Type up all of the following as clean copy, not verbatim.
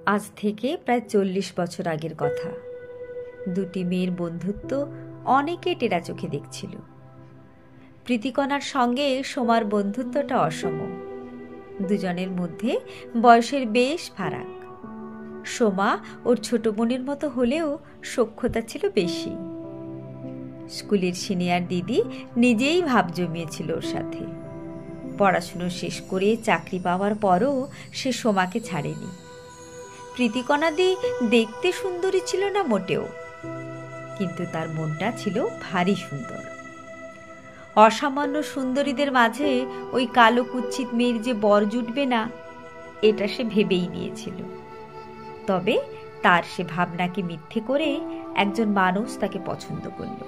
আজ থেকে প্রায় 40 বছর আগের কথা। দুটি মেয়ের বন্ধুত্ব অনেকে টেরা চোখে দেখছিল। প্রীতিকণার সঙ্গে সোমার বন্ধুত্বটা অসম। দুজনের মধ্যে বয়সের বেশ ফারাক। সোমা ওর ছোট বোনের মতো হলেও সখ্যতা ছিল বেশি। স্কুলের সিনিয়র দিদি নিজেই ভাব জমিয়েছিল ওর সাথে। পড়াশুনো শেষ করে চাকরি পাওয়ার পরও সে সোমাকে ছাড়েনি। প্রীতিকণাদি দেখতে সুন্দরী ছিল না মোটেও, কিন্তু তার মনটা ছিল ভারী সুন্দর। অসামান্য সুন্দরীদের মাঝে ওই কালো কুচ্ছিত মেয়ের যে বর জুটবে না, এটা সে ভেবেই নিয়েছিল। তবে তার সে ভাবনাকে মিথ্যে করে একজন মানুষ তাকে পছন্দ করল,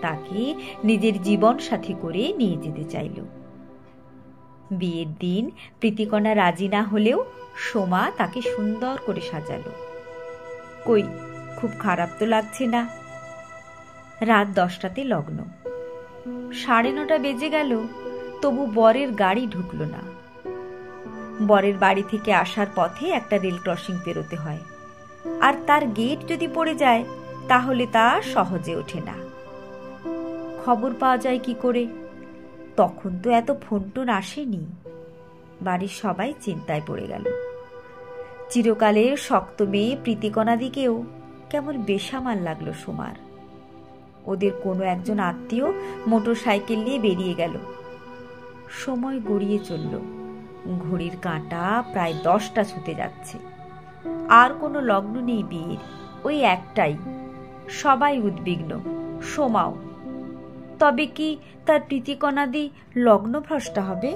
তাকে নিজের জীবন সাথী করে নিয়ে যেতে চাইল। বিয়ের দিন প্রীতিকণা রাজি না হলেও সোমা তাকে সুন্দর করে সাজালো। কই, খুব খারাপ তো লাগছে না। রাত 10টাতে লগ্ন। 9:30 বেজে গেল, তবু বরের গাড়ি ঢুকলো না। বরের বাড়ি থেকে আসার পথে একটা রেল ক্রসিং পেরোতে হয়, আর তার গেট যদি পড়ে যায় তাহলে তা সহজে ওঠে না। খবর পাওয়া যায় কি করে? তখন তো এত ফোন টোন আসেনি। বাড়ির সবাই চিন্তায় পড়ে গেল। চিরকালের শক্ত মেয়ে প্রীতিকণাদিকেও কেমন বেসামাল লাগলো সোমার। ওদের কোনো একজন আত্মীয় মোটর সাইকেল নিয়ে বেরিয়ে গেল। সময় গড়িয়ে চলল। ঘড়ির কাঁটা প্রায় 10টা ছুতে যাচ্ছে। আর কোনো লগ্ন নেই বিয়ের, ওই একটাই। সবাই উদ্বিগ্ন, সোমাও। তবে কি তার প্রীতিকণাদি লগ্নভ্রষ্টা হবে?